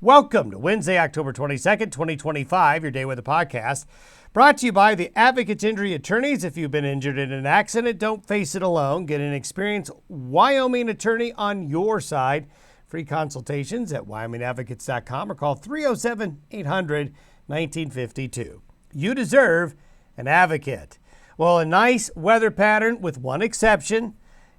Welcome to Wednesday, October 22nd, 2025, your DayWeather Podcast, brought to you by the Advocates Injury Attorneys. If you've been injured in an accident, don't face it alone. Get an experienced Wyoming attorney on your side. Free consultations at wyomingadvocates.com or call 307-800-1952. You deserve an advocate. Well, a nice weather pattern with one exception.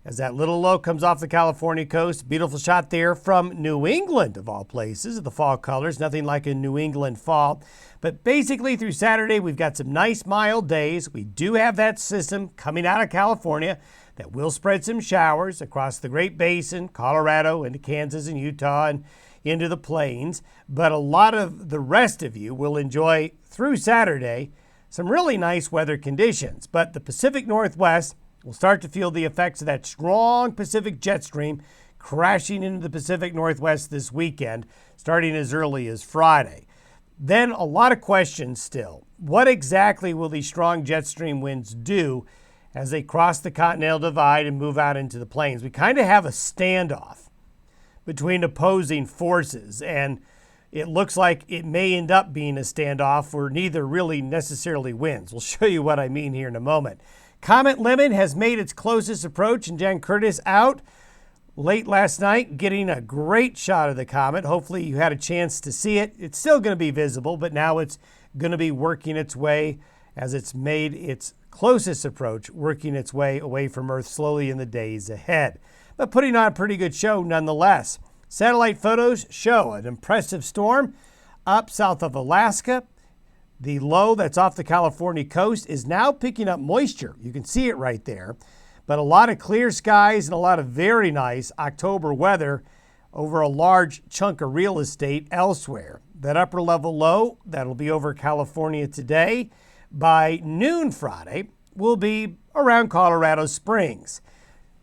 As that little low comes off the California coast, beautiful shot there from New England, of all places, the fall colors. Nothing like a New England fall. But basically through Saturday, we've got some nice mild days. We do have that system coming out of California that will spread some showers across the Great Basin, Colorado, into Kansas and Utah, and into the plains. But a lot of the rest of you will enjoy, through Saturday, some really nice weather conditions. But the Pacific Northwest will start to feel the effects of that strong Pacific jet stream crashing into the Pacific Northwest this weekend, starting as early as Friday. Then a lot of questions still. What exactly will these strong jet stream winds do as they cross the Continental Divide and move out into the plains? We kind of have a standoff between opposing forces, and it looks like it may end up being a standoff where neither really necessarily wins. We'll show you what I mean here in a moment. Comet limit has made its closest approach, and Jen Curtis out late last night getting a great shot of the comet. Hopefully you had a chance to see it. It's still going to be visible, but now it's going to be working its way as it's made its closest approach, working its way away from Earth slowly in the days ahead. But putting on a pretty good show nonetheless. Satellite photos show an impressive storm up south of Alaska. The low that's off the California coast is now picking up moisture. You can see it right there. But a lot of clear skies and a lot of very nice October weather over a large chunk of real estate elsewhere. That upper level low that'll be over California today by noon Friday will be around Colorado Springs.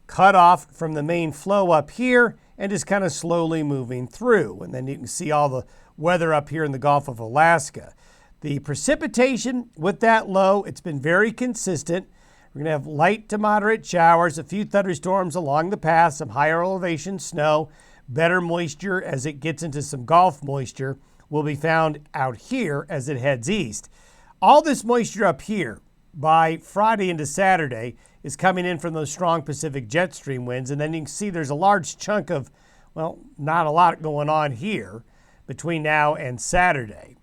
Cut off from the main flow up here and just kind of slowly moving through. And then you can see all the weather up here in the Gulf of Alaska. The precipitation with that low, it's been very consistent. We're going to have light to moderate showers, a few thunderstorms along the path, some higher elevation snow, better moisture as it gets into some Gulf moisture will be found out here as it heads east. All this moisture up here by Friday into Saturday is coming in from those strong Pacific jet stream winds. And then you can see there's a large chunk of, well, not a lot going on here between now and Saturday.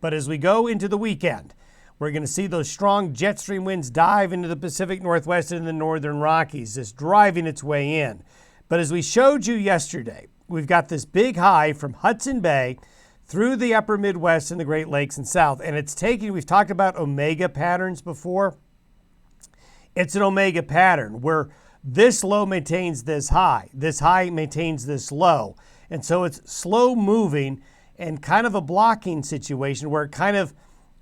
But as we go into the weekend, we're going to see those strong jet stream winds dive into the Pacific Northwest and the northern Rockies, just driving its way in. But as we showed you yesterday, we've got this big high from Hudson Bay through the upper Midwest and the Great Lakes and South. And it's taking, we've talked about omega patterns before. It's an omega pattern where this low maintains this high maintains this low. And so it's slow moving and kind of a blocking situation where it kind of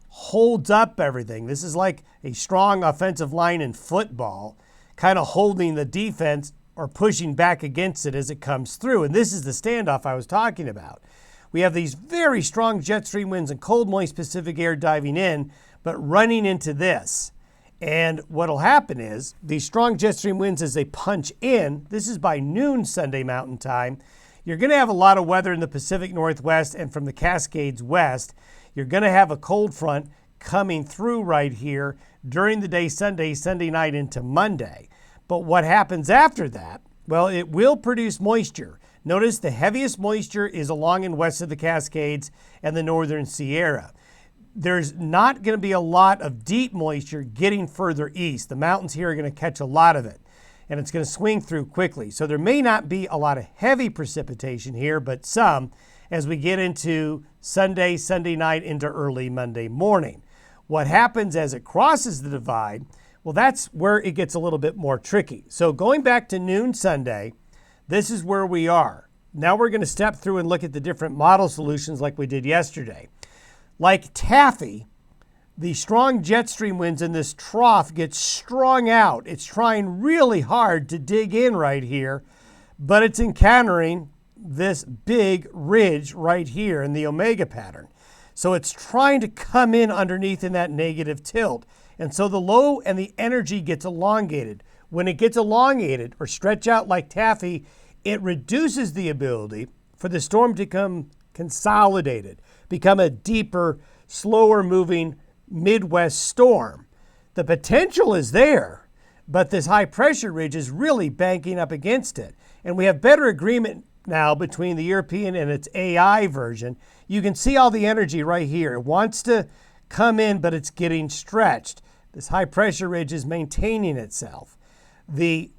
holds up everything. This is like a strong offensive line in football, kind of holding the defense or pushing back against it as it comes through. And this is the standoff I was talking about. We have these very strong jet stream winds and cold, moist Pacific air diving in, but running into this. And what'll happen is these strong jet stream winds as they punch in, this is by noon Sunday Mountain Time, you're going to have a lot of weather in the Pacific Northwest and from the Cascades west. You're going to have a cold front coming through right here during the day Sunday night into Monday. But what happens after that? Well, it will produce moisture. Notice the heaviest moisture is along and west of the Cascades and the northern Sierra. There's not going to be a lot of deep moisture getting further east. The mountains here are going to catch a lot of it, and it's going to swing through quickly. So there may not be a lot of heavy precipitation here, but some as we get into Sunday night into early Monday morning. What happens as it crosses the divide? Well, that's where it gets a little bit more tricky. So going back to noon Sunday, this is where we are. Now we're going to step through and look at the different model solutions like we did yesterday. Like taffy, the strong jet stream winds in this trough get strung out. It's trying really hard to dig in right here, but it's encountering this big ridge right here in the omega pattern. So it's trying to come in underneath in that negative tilt. And so the low and the energy gets elongated. When it gets elongated or stretch out like taffy, it reduces the ability for the storm to come consolidated, become a deeper, slower moving Midwest storm. The potential is there, but this high pressure ridge is really banking up against it. And we have better agreement now between the European and its AI version. You can see all the energy right here. It wants to come in, but it's getting stretched. This high pressure ridge is maintaining itself. The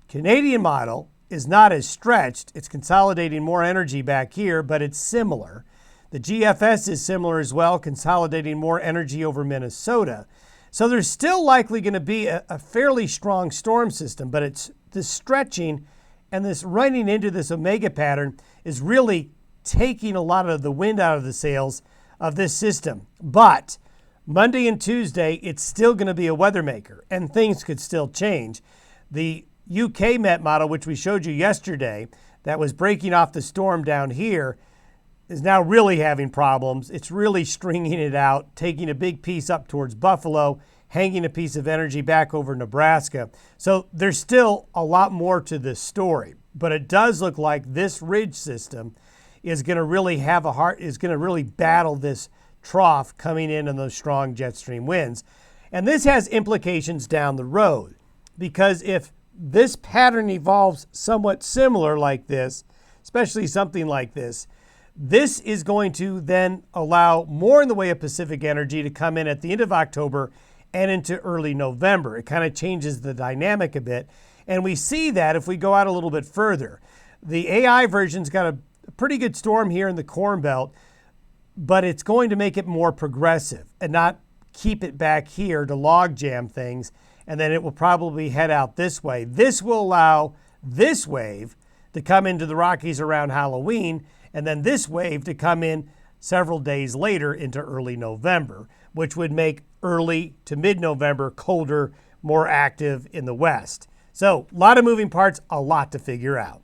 Canadian model is not as stretched. It's consolidating more energy back here, but it's similar. The GFS is similar as well, consolidating more energy over Minnesota. So there's still likely going to be a fairly strong storm system, but it's this stretching and this running into this omega pattern is really taking a lot of the wind out of the sails of this system. But Monday and Tuesday, it's still going to be a weather maker, and things could still change. The UK Met model, which we showed you yesterday, that was breaking off the storm down here, is now really having problems. It's really stringing it out, taking a big piece up towards Buffalo, hanging a piece of energy back over Nebraska. So there's still a lot more to this story, but it does look like this ridge system is going to really battle this trough coming in on those strong jet stream winds. And this has implications down the road, because if this pattern evolves somewhat similar like this, especially something like this, this is going to then allow more in the way of Pacific energy to come in at the end of October and into early November. It kind of changes the dynamic a bit. And we see that if we go out a little bit further. The AI version's got a pretty good storm here in the Corn Belt, but it's going to make it more progressive and not keep it back here to log jam things, and then it will probably head out this way. This will allow this wave to come into the Rockies around Halloween, and then this wave to come in several days later into early November, which would make early to mid-November colder, more active in the west. So a lot of moving parts, a lot to figure out.